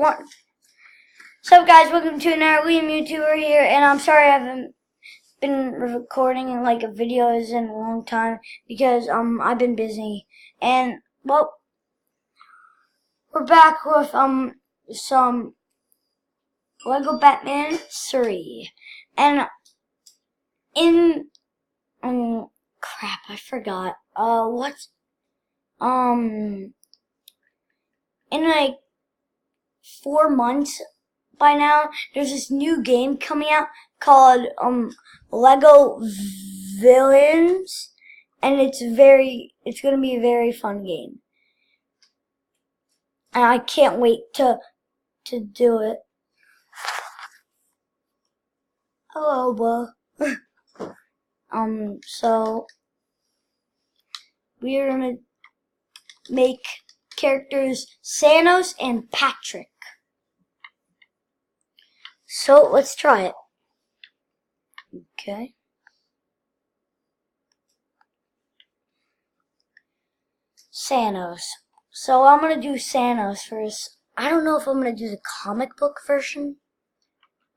One. So guys, welcome to another Liam YouTuber here, and I'm sorry I haven't been recording like a videos in a long time because I've been busy. And well, we're back with some Lego Batman 3. And in crap, I forgot. In like 4 months by now, there's this new game coming out called Lego Villains, and it's gonna be a very fun game, and I can't wait to do it. Hello, Bo. So we're gonna make characters Thanos and Patrick. So let's try it. Okay. Thanos. So I'm gonna do Thanos first. I don't know if I'm gonna do the comic book version.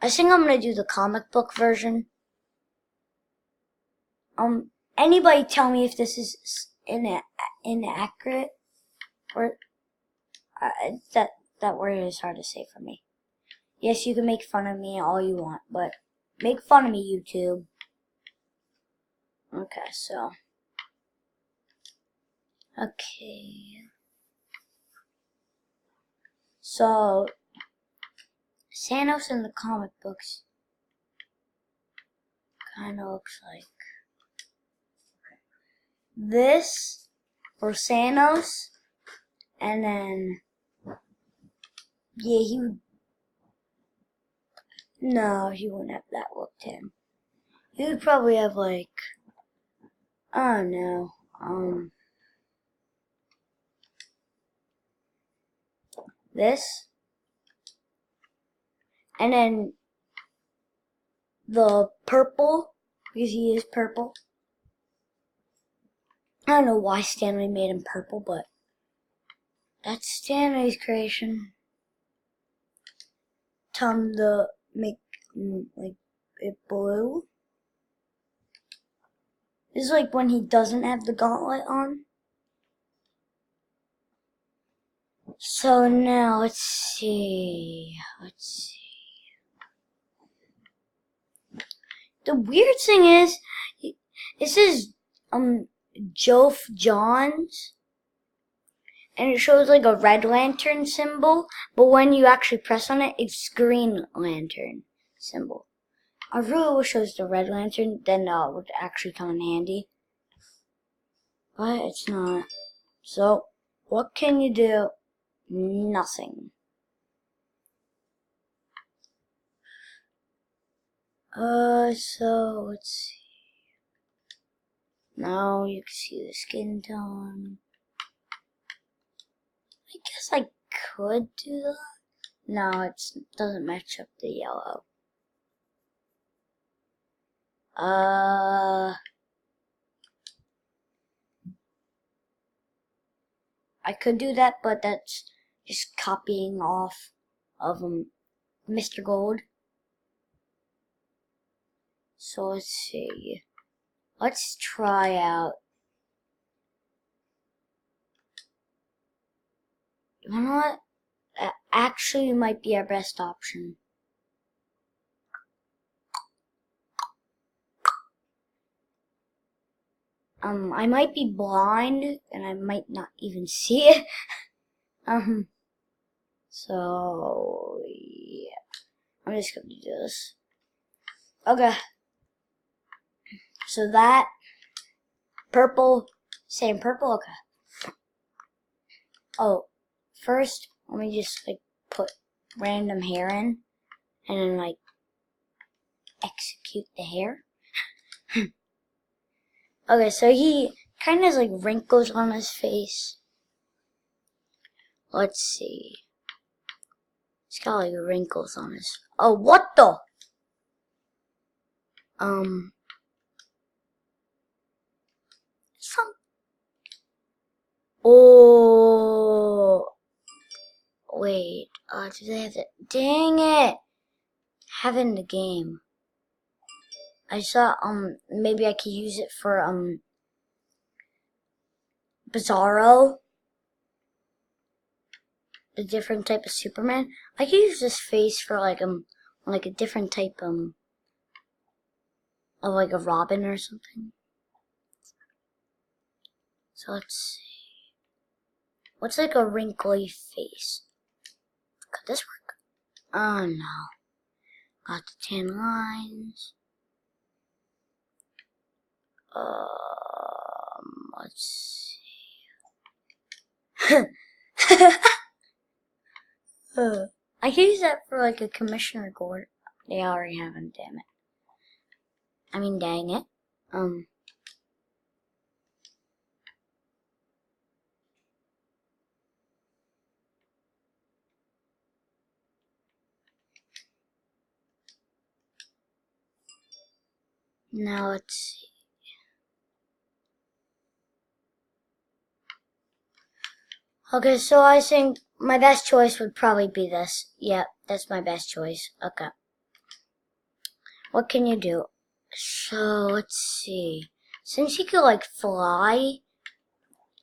I think I'm gonna do the comic book version. Anybody tell me if this is inaccurate, or that word is hard to say for me. Yes, you can make fun of me all you want, but make fun of me, YouTube. Okay, so. Okay. So, Thanos in the comic books kind of looks like this for Thanos, and then, yeah, no, he wouldn't have that look to him. He would probably have like, I don't know, this, and then the purple, because he is purple. I don't know why Stanley made him purple, but that's Stanley's creation. Tell him to make like it blue. This is like when he doesn't have the gauntlet on. So now let's see. The weird thing is, this is Geoff Johns, and it shows like a red lantern symbol, but when you actually press on it, it's Green Lantern symbol. I really wish it was the red lantern, then it would actually come in handy. But it's not. So, what can you do? Nothing. So let's see. Now you can see the skin tone. I guess I could do that. No, it doesn't match up the yellow. I could do that, but that's just copying off of Mr. Gold. So let's see. Let's try out. You know what? That actually might be our best option. I might be blind and I might not even see it. So yeah, I'm just gonna do this. Okay. So that purple, same purple. Okay. Oh, first let me just like put random hair in, and then like execute the hair. Okay, so he kind of has like wrinkles on his face. Let's see. He's got like wrinkles on his. Oh, what the? Oh. Wait. Do they have it? Dang it! Have it in the game. I saw, maybe I could use it for, Bizarro. A different type of Superman. I could use this face for, like a different type, of, like, a Robin or something. So let's see. What's like a wrinkly face? Could this work? Oh no. Got the tan lines. Let's see. I could use that for like a Commissioner Gordon. They already have him, damn it. I mean, dang it. Now let's see. Okay, so I think my best choice would probably be this. Yep, that's my best choice. Okay. What can you do? So, let's see. Since he could, like, fly,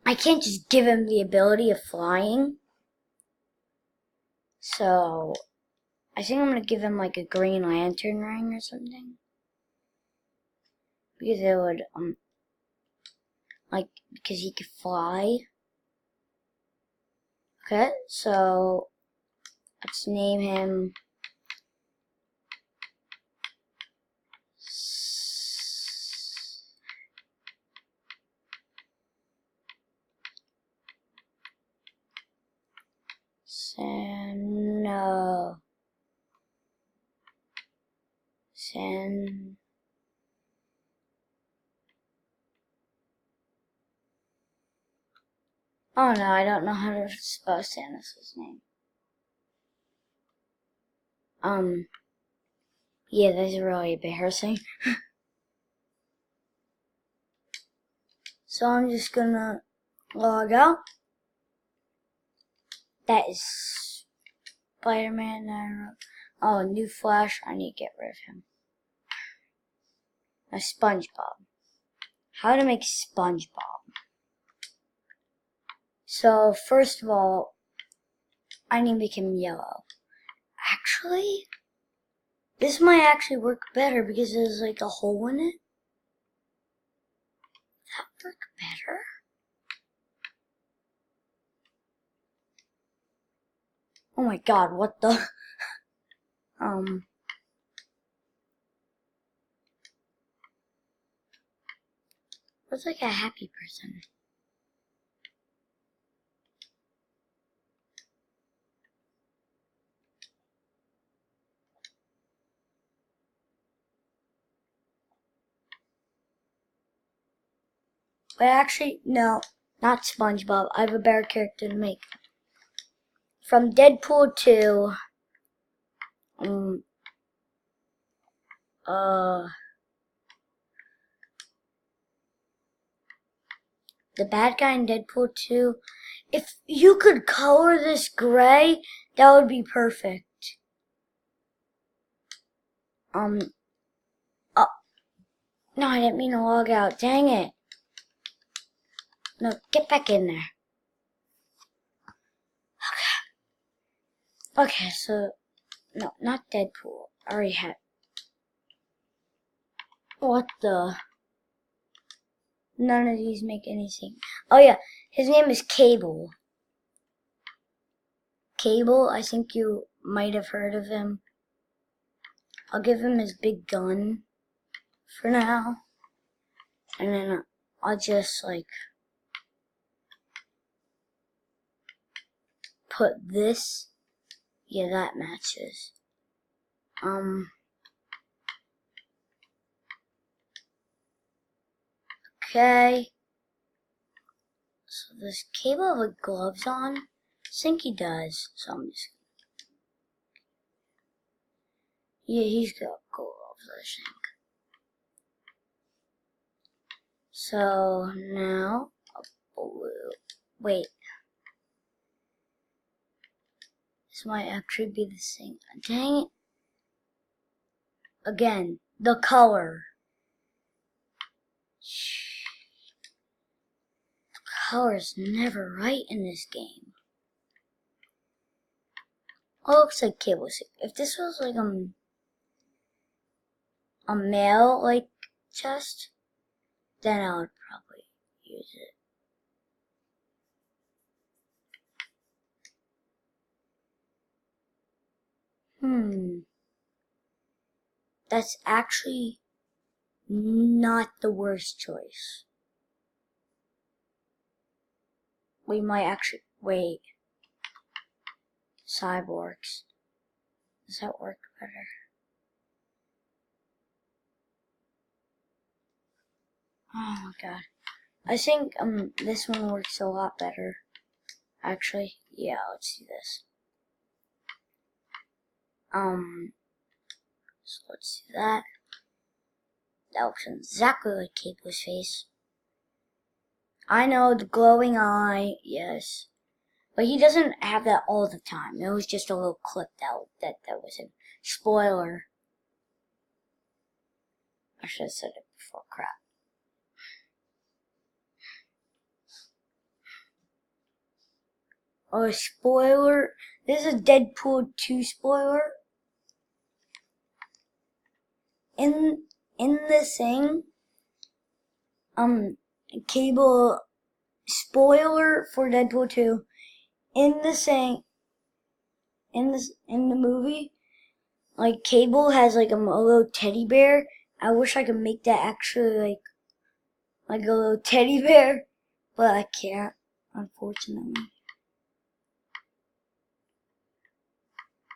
I can't just give him the ability of flying. So, I think I'm gonna give him, like, a Green Lantern ring or something. Because it would, because he could fly. Okay, so, let's name him no. Oh no, I don't know how to spell Samus's name. Yeah, that's really embarrassing. So I'm just gonna log out. That is Spider-Man. Oh, new Flash. I need to get rid of him. A SpongeBob. How to make SpongeBob. So, first of all, I need to make him yellow. Actually, this might actually work better because there's like a hole in it. That work better? Oh my god, what the? Looks like a happy person. But actually, no, not SpongeBob. I have a better character to make. From Deadpool to, the bad guy in Deadpool 2. If you could color this gray, that would be perfect. Oh, no, I didn't mean to log out. Dang it. No, get back in there. Okay, so, no, not Deadpool. I already had. What the? None of these make any sense. Oh yeah, his name is Cable. Cable, I think you might have heard of him. I'll give him his big gun for now. And then I'll just like put this. Yeah, that matches. Okay. So does Cable have gloves on? I think he does. So I'm just. Yeah, he's got gloves, I think. So now, blue. Wait. This might actually be the same. Dang it. Again, the color. The color is never right in this game. Oh, it looks like Cable. If this was like a male like chest, then I would probably use it. That's actually not the worst choice. We might actually wait. Cyborgs. Does that work better? Oh my god. I think this one works a lot better. Actually, yeah, let's do this. So let's do that. That looks exactly like Cable's face. I know, the glowing eye, yes. But he doesn't have that all the time. It was just a little clip that was a spoiler. I should have said it before, crap. Oh, spoiler. This is a Deadpool 2 spoiler. In this thing, Cable, spoiler for Deadpool 2, in the movie, like, Cable has like a little teddy bear. I wish I could make that actually like a little teddy bear, but I can't, unfortunately.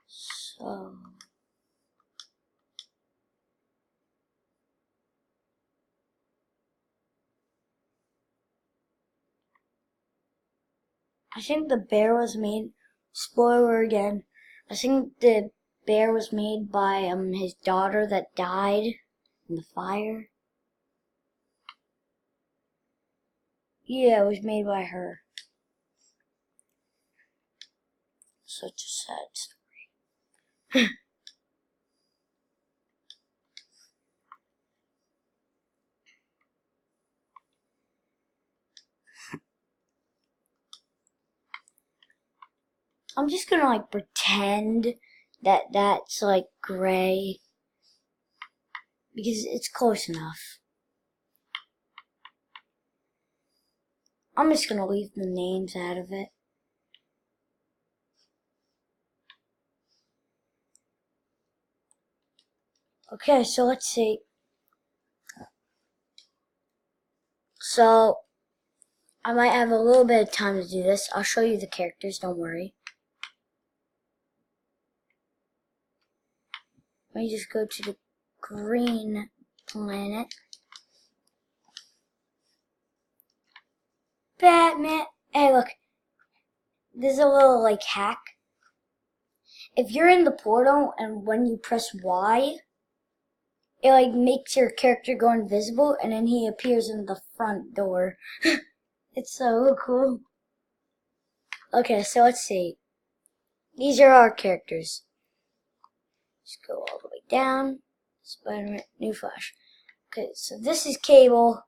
So I think the bear was made, spoiler again, I think the bear was made by his daughter that died in the fire. Yeah, it was made by her. Such a sad story. I'm just gonna like pretend that that's like gray because it's close enough. I'm just gonna leave the names out of it. Okay, so let's see. So I might have a little bit of time to do this. I'll show you the characters, don't worry. Let me just go to the green planet. Batman. Hey, look. There's a little, like, hack. If you're in the portal and when you press Y, it, like, makes your character go invisible and then he appears in the front door. It's so cool. Okay, so let's see. These are our characters. Let's go all the way down. Spider-Man, New Flash. Okay, so this is Cable.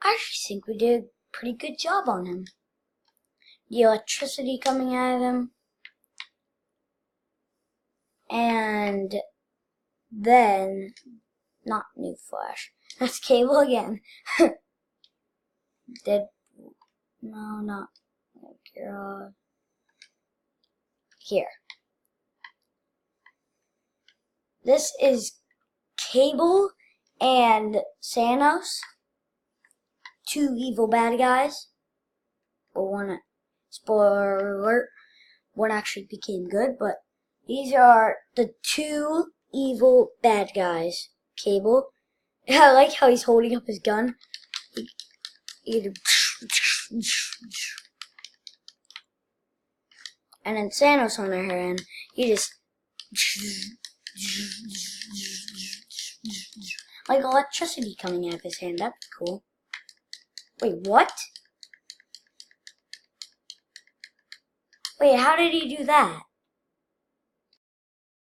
I actually think we did a pretty good job on him. The electricity coming out of him. And then, not New Flash. That's Cable again. Deadpool. No, not. Here. This is Cable and Thanos. Two evil bad guys. But one, spoiler alert, one actually became good, but these are the two evil bad guys. Cable. I like how he's holding up his gun. And then Thanos on the other hand, he just like electricity coming out of his hand. That's cool. Wait, what? Wait, how did he do that?